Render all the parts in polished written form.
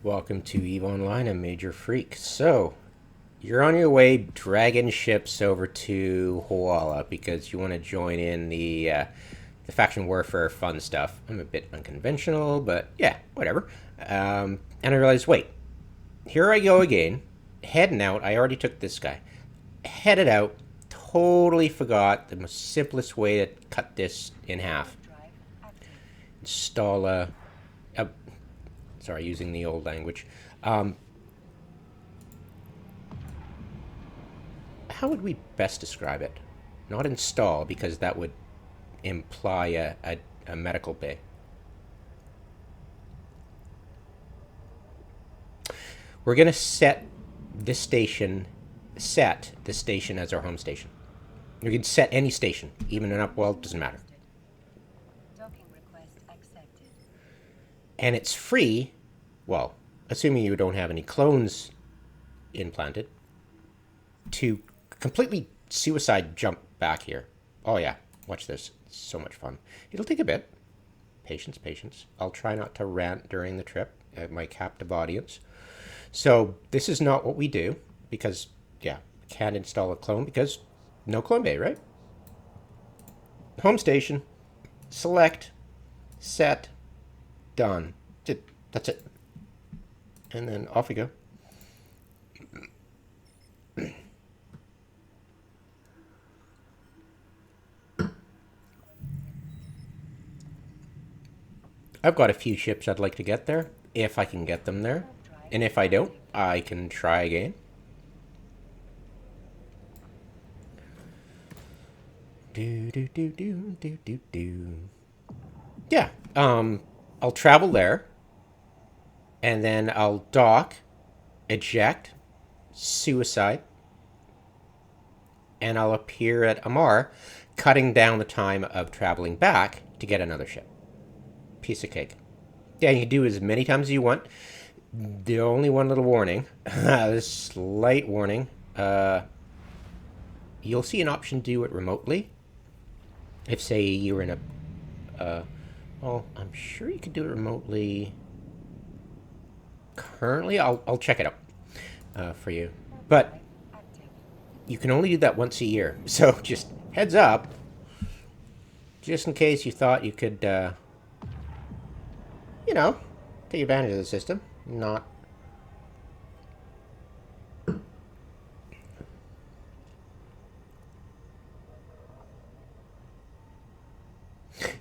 Welcome to EVE Online, a Major Freak. So, you're on your way dragging ships over to Huala because you want to join in the faction warfare fun stuff. I'm a bit unconventional, but yeah, whatever. And I realized, wait, here I go again, heading out. I already took this guy. Headed out, totally forgot the most simplest way to cut this in half. Install a sorry, using the old language. How would we best describe it? Not install, because that would imply a medical bay. We're going to set this station as our home station. You can set any station, even an upwell, doesn't matter. Docking request accepted. And it's free, well, assuming you don't have any clones implanted, to completely suicide jump back here. Oh yeah, watch this. It's so much fun. It'll take a bit. Patience, patience. I'll try not to rant during the trip at my captive audience. So this is not what we do because, yeah, can't install a clone because no clone bay, right? Home station, select, set, done. That's it. And then off we go. I've got a few ships I'd like to get there, if I can get them there. And if I don't, I can try again. Yeah, I'll travel there, and then I'll dock, eject, suicide, and I'll appear at Amar, cutting down the time of traveling back to get another ship. Piece of cake. Yeah, you can do as many times as you want. The only one little warning, a slight warning, you'll see an option to do it remotely. If, say, you're in a... well, I'm sure you could do it remotely. Currently, I'll check it out for you. But you can only do that once a year. So just heads up, just in case you thought you could, you know, take advantage of the system. Not.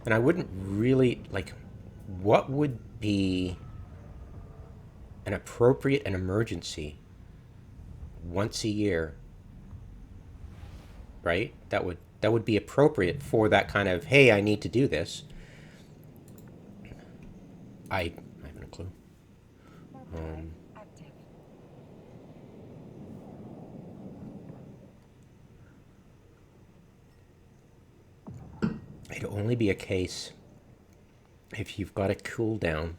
And I wouldn't really, like, what would be an appropriate and emergency once a year, right? That would be appropriate for that kind of, hey, I need to do this. I haven't a clue. It'd only be a case if you've got a cooldown,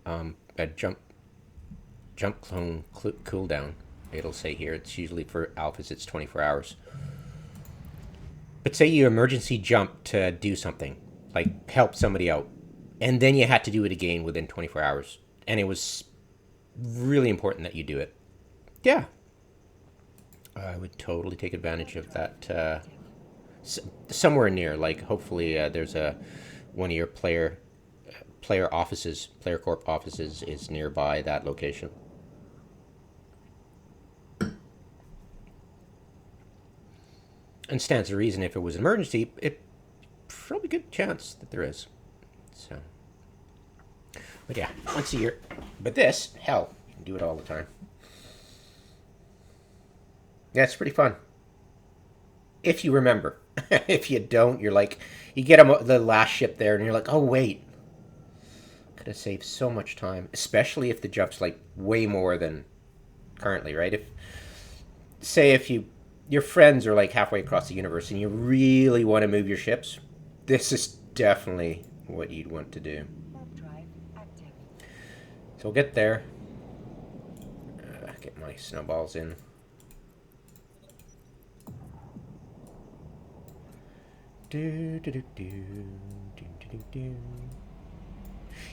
a jump clone cooldown. It'll say here it's usually for alphas. It's 24 hours. But say you emergency jump to do something, like help somebody out, and then you had to do it again within 24 hours, and it was really important that you do it. Yeah, I would totally take advantage of that. Somewhere near, like hopefully there's one of your player offices, player corp offices is nearby that location. And stands to reason if it was an emergency, it probably good chance that there is. So, but yeah, once a year. But this, hell, you can do it all the time. Yeah, it's pretty fun. If you remember. If you don't, you're like, you get the last ship there, and you're like, oh wait, could have saved so much time. Especially if the jump's like way more than currently, right? If, say, if your friends are like halfway across the universe and you really want to move your ships, this is definitely what you'd want to do. So we'll get there. Get my snowballs in.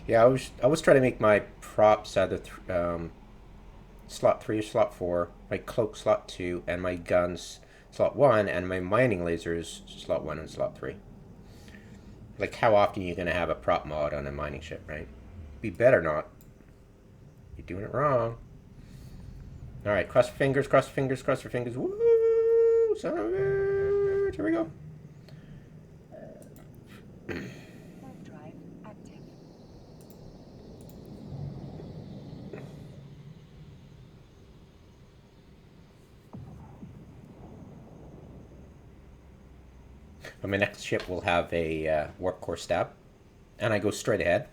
Yeah, I was trying to make my props either slot 3 or slot 4, my cloak slot 2, and my guns slot 1, and my mining lasers slot 1 and slot 3. Like, how often are you going to have a prop mod on a mining ship, right? Be better not. You're doing it wrong. Alright, cross your fingers, cross your fingers, cross your fingers. Woo! Son of a bitch. Here we go. Warp drive active. On my next ship, we'll have a warp core stab. And I go straight ahead.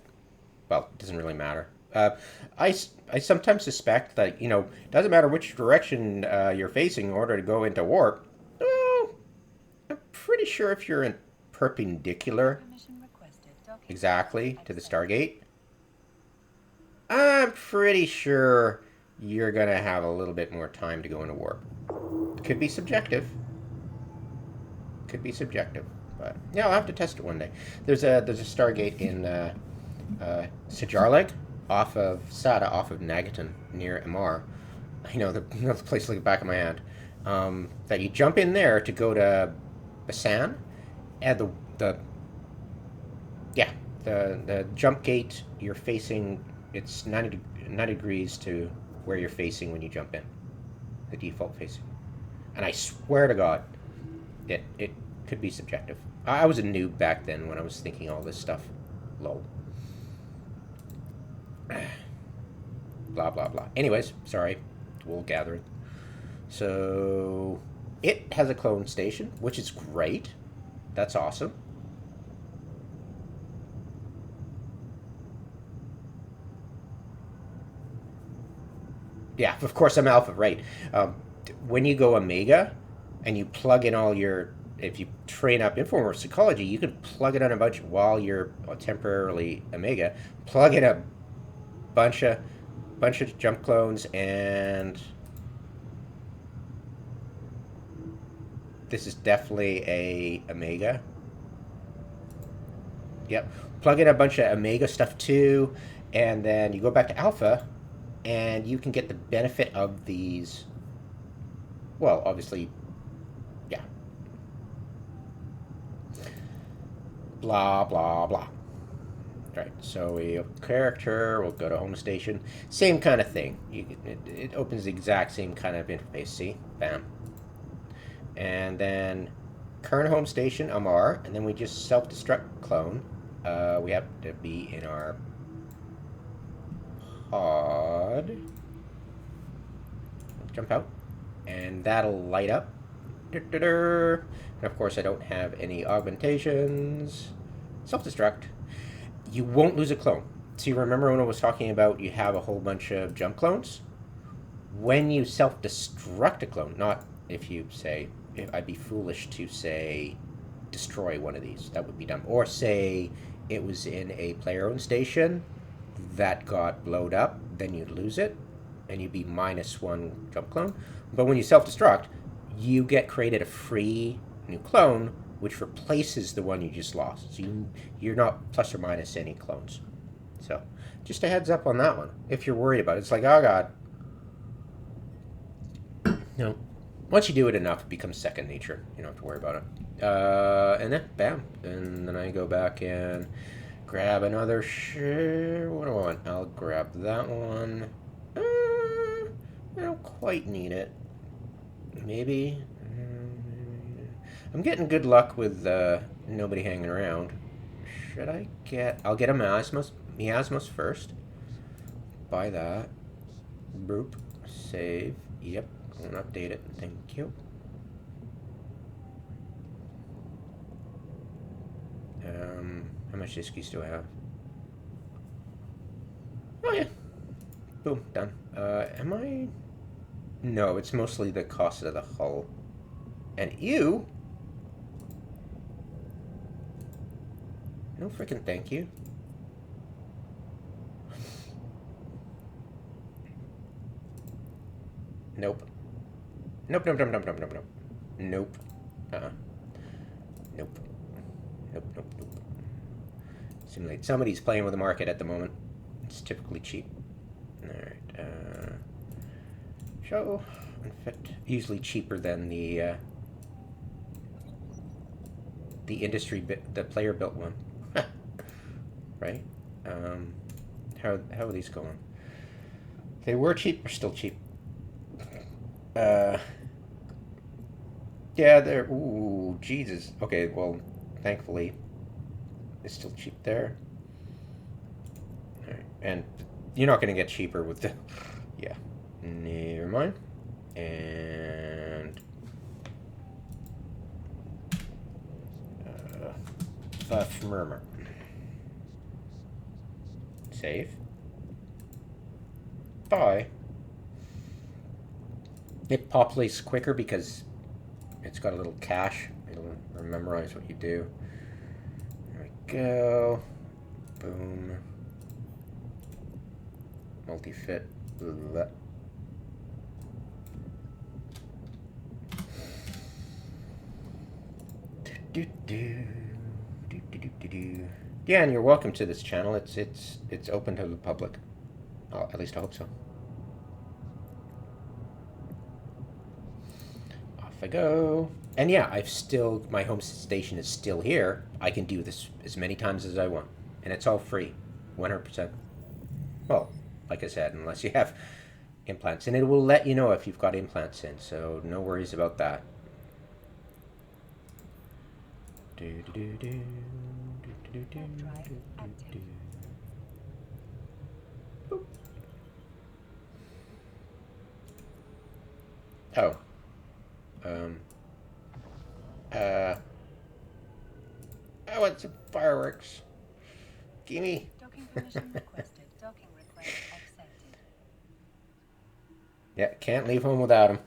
Well, it doesn't really matter. I sometimes suspect that, it doesn't matter which direction you're facing in order to go into warp. Well, I'm pretty sure if you're in perpendicular Permission requested. Docking exactly to the accepted. Stargate, I'm pretty sure you're going to have a little bit more time to go into warp. Could be subjective. Could be subjective. But, yeah, I'll have to test it one day. There's a Stargate in Sajarleg, off of Sada, off of Nagaton, near Amar. The place like the back of my hand. That you jump in there to go to Basan, and the yeah the jump gate you're facing, it's 90 degrees to where you're facing when you jump in, the default facing. And I swear to God, it could be subjective. I was a noob back then when I was thinking all this stuff. Lol. Blah blah blah. Anyways, sorry, wool gathering. So it has a clone station, which is great. That's awesome. Yeah, of course I'm alpha, right? When you go omega, and you plug in all your, if you train up Informer psychology, you can plug it on a bunch while you're temporarily omega. Plug in a bunch of jump clones, and this is definitely a omega. Yep. Plug in a bunch of omega stuff too, and then you go back to alpha, and you can get the benefit of these. Well, obviously, yeah. Blah blah blah. Right. So we have character. We'll go to home station. Same kind of thing. It opens the exact same kind of interface. See, bam. And then current home station Amar, and then we just self-destruct clone. We have to be in our pod. Jump out, and that'll light up. And of course, I don't have any augmentations. Self-destruct. You won't lose a clone. So you remember when I was talking about you have a whole bunch of jump clones? When you self-destruct a clone, not if you say, if I'd be foolish to say destroy one of these, that would be dumb. Or say it was in a player-owned station that got blowed up, then you'd lose it, and you'd be -1 jump clone. But when you self-destruct, you get created a free new clone, which replaces the one you just lost. So you're not plus or minus any clones. So just a heads up on that one. If you're worried about it, it's like, oh God. No. Once you do it enough, it becomes second nature. You don't have to worry about it. And then, bam. And then I go back and grab another share. What do I want? I'll grab that one. I don't quite need it. Maybe. I'm getting good luck with nobody hanging around. Should I get... I'll get a miasmos first. Buy that. Boop. Save. Yep. I'll update it. Thank you. How much disk keys do I have? Oh yeah. Boom. Done. Am I... No, it's mostly the cost of the hull. And you... No freaking thank you. Nope. Nope, nope, nope, nope, nope, nope, nope. Nope. Nope. Nope, nope, nope. Simulate. Somebody's playing with the market at the moment. It's typically cheap. Alright. Show. Unfit. Usually cheaper than the industry bit, the player built one. Right? How are these going? They were cheap, or still cheap. Yeah, they're... Ooh, Jesus. Okay, well, thankfully, it's still cheap there. Alright, and you're not going to get cheaper with the... Yeah, never mind. And... Buff Murmur. Save. Bye. It populates quicker because it's got a little cache. It'll memorize what you do. There we go. Boom. Multi-fit. Blah. Yeah, and you're welcome to this channel. It's open to the public. Oh, at least I hope so. Off I go. And yeah, my home station is still here. I can do this as many times as I want. And it's all free. 100%. Well, like I said, unless you have implants. And it will let you know if you've got implants in, so no worries about that. Oh. I want some fireworks. Gimme. Docking permission requested. Docking request accepted. Yeah, can't leave home without them.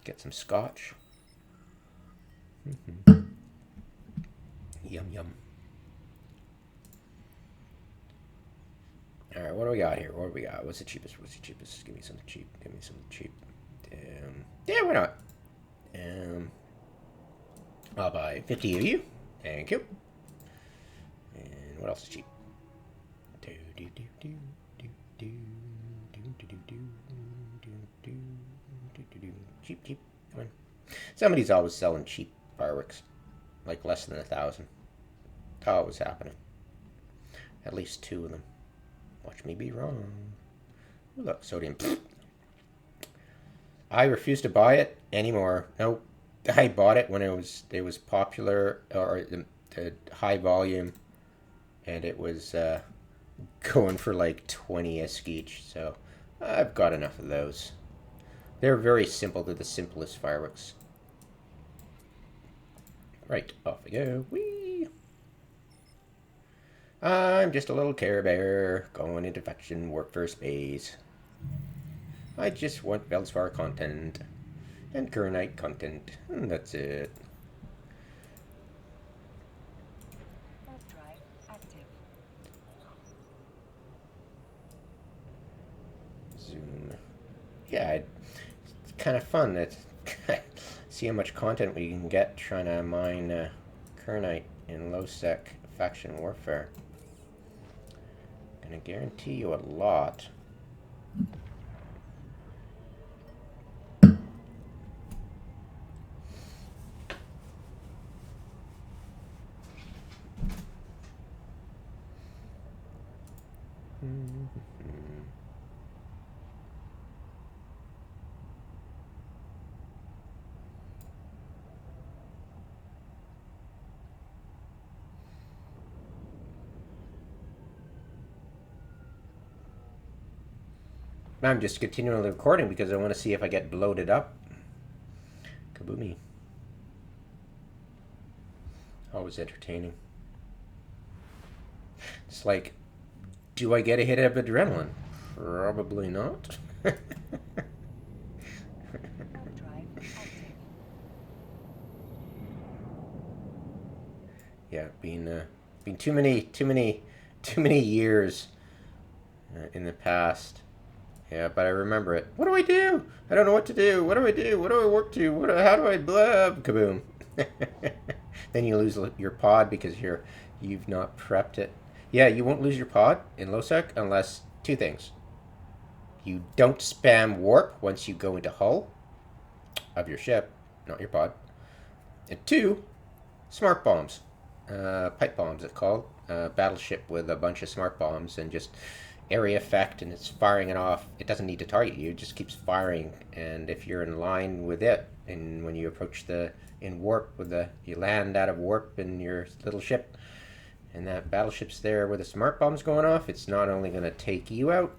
Get some scotch. Yum, yum. Alright, what do we got here? What do we got? What's the cheapest? What's the cheapest? Give me something cheap. Give me something cheap. Yeah, why not? I'll buy 50 of you. Thank you. And what else is cheap? Cheap, cheap. Come on. Somebody's always selling cheap fireworks. Like less than 1,000. Always happening. At least 2 of them. Watch me be wrong. Ooh, look, sodium. I refuse to buy it anymore. Nope. I bought it when it was popular, or the high volume, and it was going for like 20 isk each. So I've got enough of those. They're very simple. They're the simplest fireworks. Right, off we go. Whee! I'm just a little Care Bear going into faction work for space. I just want Veldspar content and Kernite content, and that's it. Warp drive active. Zoom. Yeah, it's kind of fun. It's see how much content we can get trying to mine Kernite in low-sec faction warfare. Gonna guarantee you a lot. I'm just continuing the recording because I want to see if I get bloated up. Kaboomy. Always entertaining. It's like, do I get a hit of adrenaline? Probably not. Warp drive active. Yeah, been too many years in the past. Yeah, but I remember it. What do I do? I don't know what to do. What do I do? What do I work to? How do I blah? Kaboom. Then you lose your pod because you've not prepped it. Yeah, you won't lose your pod in low sec unless two things. You don't spam warp once you go into hull of your ship, not your pod. And two, smart bombs. Pipe bombs, it's called. Battleship with a bunch of smart bombs and just area effect, and it's firing it off. It doesn't need to target you, it just keeps firing. And if you're in line with it, and when you approach in warp you land out of warp in your little ship, and that battleship's there with the smart bombs going off, it's not only going to take you out,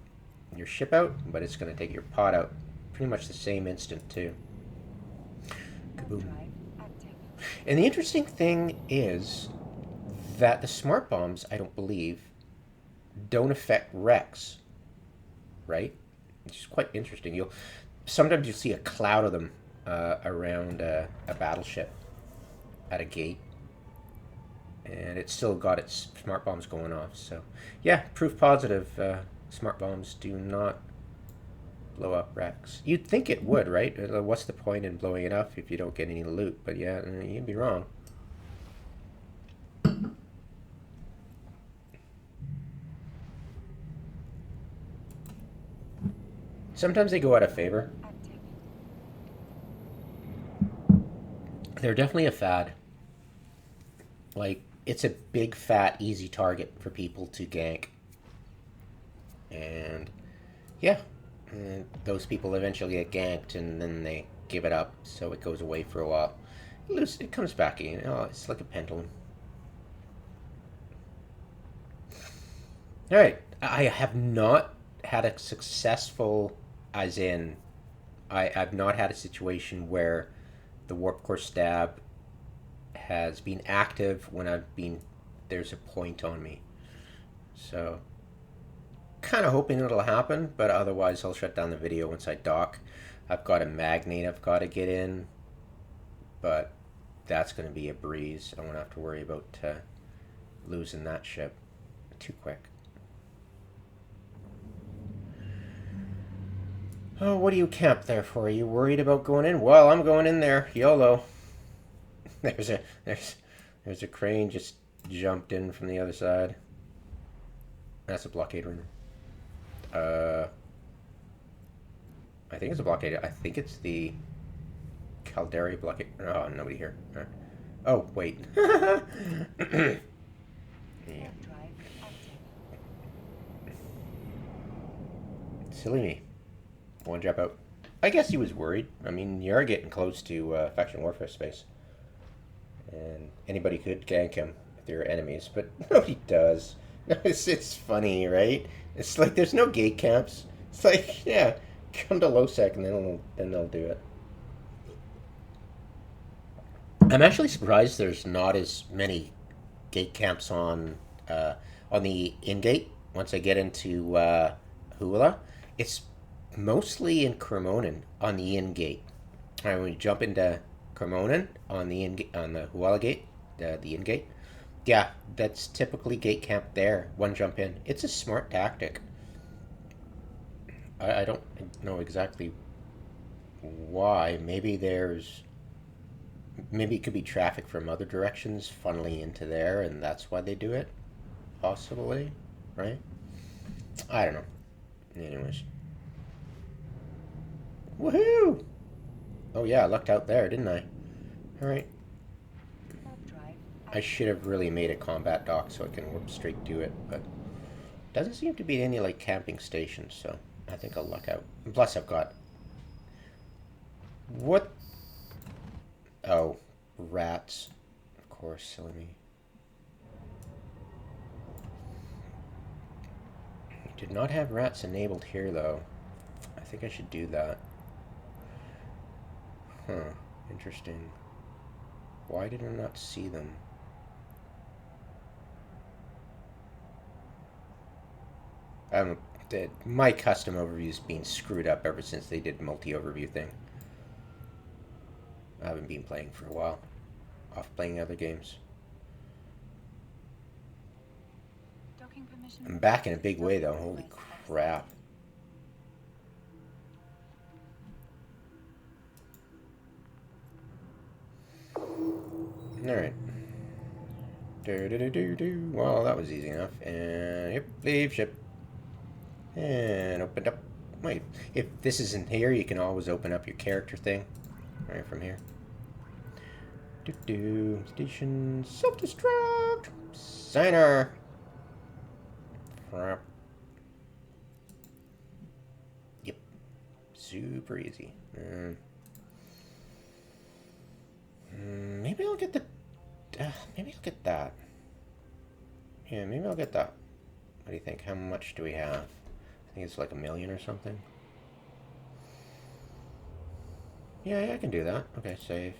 your ship out, but it's going to take your pod out pretty much the same instant too. Kaboom. And the interesting thing is that the smart bombs, I don't believe, don't affect wrecks, right? Which is quite interesting. Sometimes you'll see a cloud of them around a battleship at a gate, and it's still got its smart bombs going off. So, yeah, proof positive. Smart bombs do not blow up wrecks. You'd think it would, right? What's the point in blowing it up if you don't get any loot? But yeah, you'd be wrong. Sometimes they go out of favor. They're definitely a fad. Like, it's a big, fat, easy target for people to gank. And, yeah. And those people eventually get ganked, and then they give it up, so it goes away for a while. It comes back again. Oh, it's like a pendulum. Alright, I have not had a successful, as in, I've not had a situation where the warp core stab has been active when there's a point on me. So, kind of hoping it'll happen, but otherwise I'll shut down the video once I dock. I've got a magnate I've got to get in, but that's going to be a breeze. I won't have to worry about losing that ship too quick. Oh, what do you camp there for? Are you worried about going in? Well, I'm going in there. YOLO. There's a crane just jumped in from the other side. That's a blockade runner. I think it's a blockade. I think it's the Caldera blockade. Oh, nobody here. Right. Oh, wait. Yeah. Silly me. One drop out. I guess he was worried. I mean, you are getting close to faction warfare space. And anybody could gank him if they're enemies, but nobody does. It's funny, right? It's like there's no gate camps. It's like, yeah, come to low sec and then they'll do it. I'm actually surprised there's not as many gate camps on the in-gate. Once I get into Hula, it's mostly in Cremonin on the in-gate. All right, when you jump into Cremonin on the Huala gate, the in-gate, yeah, that's typically gate camp there. One jump in. It's a smart tactic. I don't know exactly why. Maybe it could be traffic from other directions funneling into there, and that's why they do it. Possibly, right? I don't know. Anyways. Woohoo! Oh yeah, I lucked out there, didn't I? Alright. I should have really made a combat dock so I can warp straight to it, but doesn't seem to be any like camping stations, so I think I'll luck out. Plus I've got... What? Oh, rats. Of course, silly me. Did not have rats enabled here though. I think I should do that. Huh, interesting. Why did I not see them? My custom overview's been screwed up ever since they did multi-overview thing. I haven't been playing for a while. Off playing other games. I'm back in a big way though, holy crap. Alright. Well, that was easy enough. And yep, leave ship. And opened up. Wait, if this isn't here, you can always open up your character thing right from here. Station self-destruct. Signer. Yep. Super easy. Maybe I'll get the. Maybe I'll get that. Yeah, maybe I'll get that. What do you think? How much do we have? I think it's like 1 million or something. Yeah, I can do that. Okay, save.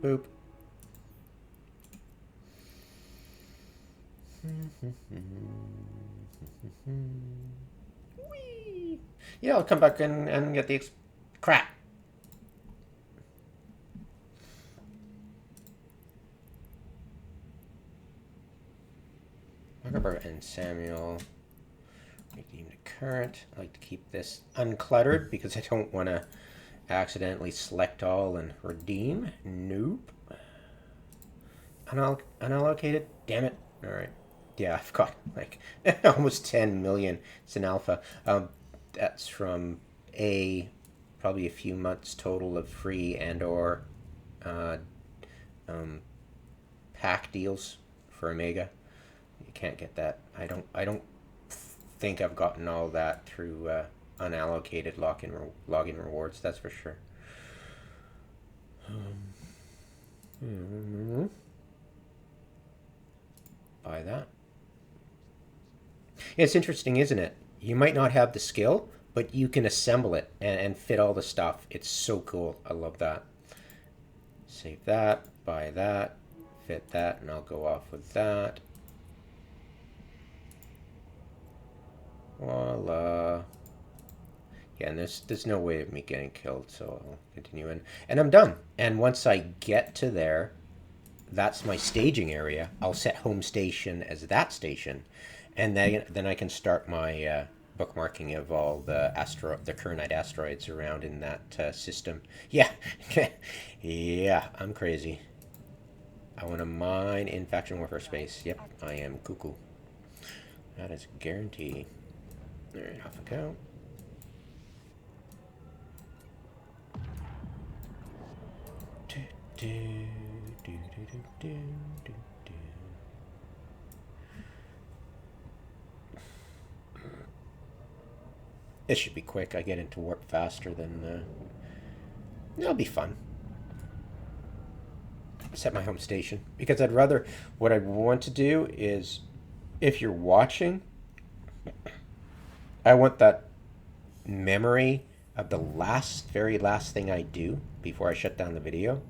Boop. Whee! Yeah, I'll come back and get the crap. Zuckerberg and Samuel. Redeem the current. I like to keep this uncluttered because I don't want to accidentally select all and redeem. Nope. Unallocated. Damn it. All right. Yeah, I've got like almost 10 million. It's an alpha. That's from probably a few months total of free and or pack deals for Omega. You can't get that. I don't think I've gotten all that through unallocated login rewards. That's for sure. Buy that. It's interesting, isn't it? You might not have the skill, but you can assemble it and fit all the stuff. It's so cool. I love that. Save that. Buy that. Fit that, and I'll go off with that. Voila. Yeah, and there's no way of me getting killed, so I'll continue in. And I'm done. And once I get to there, that's my staging area. I'll set home station as that station, and then I can start my bookmarking of all the Kernite asteroids around in that system. Yeah, yeah, I'm crazy. I want to mine in faction warfare space. Yep, I am cuckoo. That is a guarantee. All right, off I go. This should be quick. I get into warp faster than... It'll be fun. Set my home station. Because I'd rather... What I want to do is... If you're watching... I want that memory of the very last thing I do before I shut down the video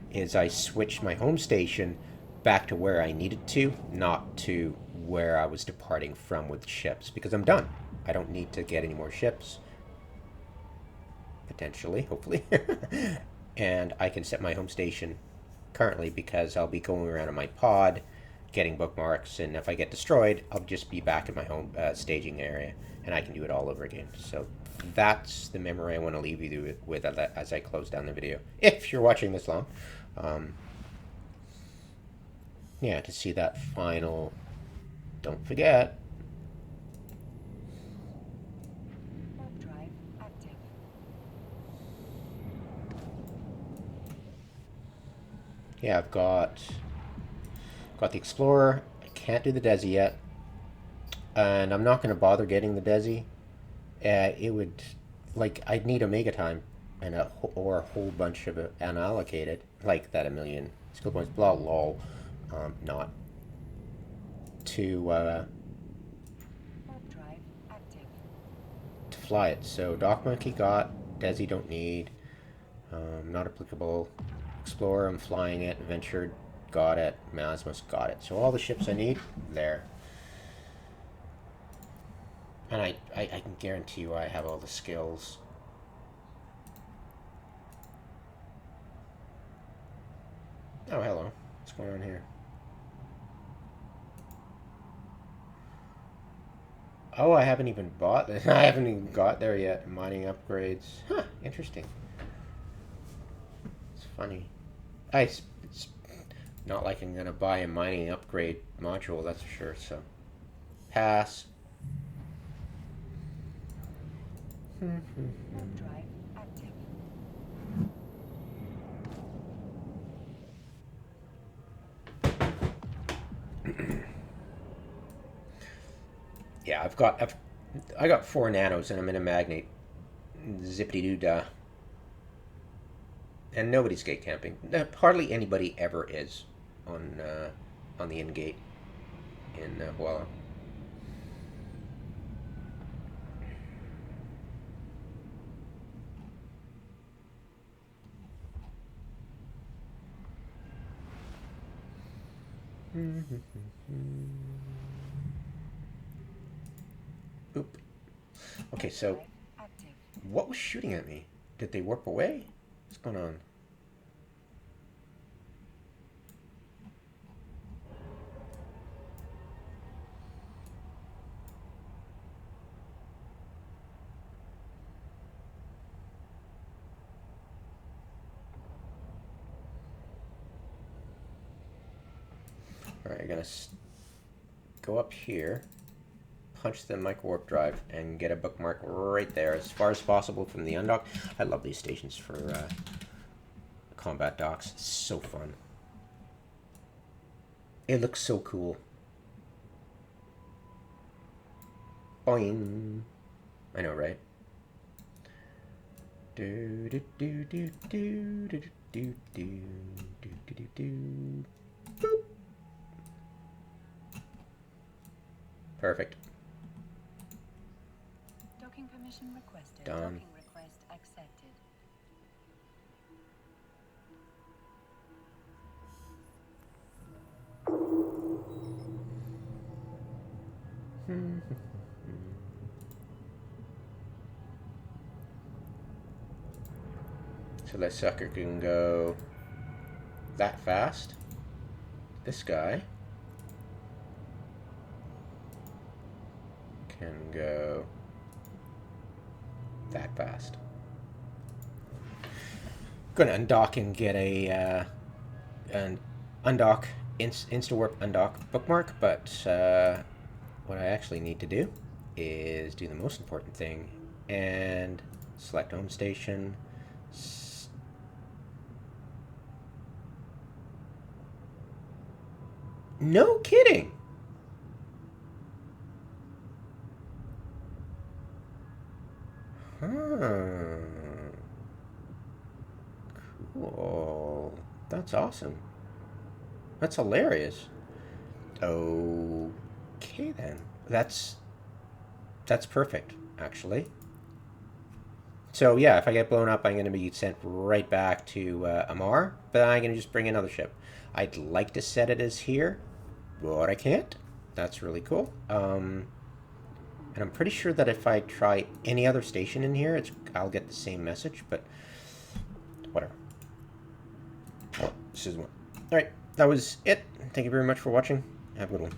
is I switch my home station back to where I needed to, not to where I was departing from with ships, because I'm done. I don't need to get any more ships. Potentially, hopefully. And I can set my home station currently because I'll be going around in my pod getting bookmarks, and if I get destroyed, I'll just be back in my home staging area, and I can do it all over again. So that's the memory I want to leave you with as I close down the video, if you're watching this long. Yeah, to see that final... Don't forget. Warp drive active. Yeah, I've got the Explorer. I can't do the Desi yet. And I'm not going to bother getting the Desi. It would... Like, I'd need Omega time or a whole bunch of it unallocated. Like that 1 million skill points. Blah, lol. Not. To... Warp drive active. to fly it. So Doc Monkey got, Desi don't need, not applicable. Explorer, I'm flying it. Venture got it. Masmus got it. So all the ships I need, there. And I can guarantee you I have all the skills. Oh, hello. What's going on here? Oh, I haven't even bought this. I haven't even got there yet. Mining upgrades. Huh, interesting. funny. It's not like I'm gonna buy a mining upgrade module, that's for sure. So, pass. Warp drive active. Yeah, I got 4 nanos and I'm in a magnate. Zippity doo dah. And nobody's gate camping. Hardly anybody ever is on the in gate in Huala. Boop. Okay, so Drive active. what was shooting at me? Did they warp away? What's going on? Alright, I'm gonna go up here, punch the micro warp drive, and get a bookmark right there as far as possible from the undock. I love these stations for combat docks. It's so fun. It looks so cool. Boing. I know, right? Do do do do do do do do do do do. Boop. Perfect. Docking permission requested. Done. Docking request accepted. So that sucker can go that fast. This guy can go that fast. Gonna undock and get an undock insta warp undock bookmark, but what I actually need to do is do the most important thing and select home station. No kidding. Huh. Cool. That's awesome. That's hilarious. Okay then. That's perfect, actually. So yeah, if I get blown up, I'm going to be sent right back to Amar, but I'm going to just bring another ship. I'd like to set it as here, but I can't. That's really cool. And I'm pretty sure that if I try any other station in here, I'll get the same message, but whatever. Oh, this is one. Alright, that was it. Thank you very much for watching. Have a good one.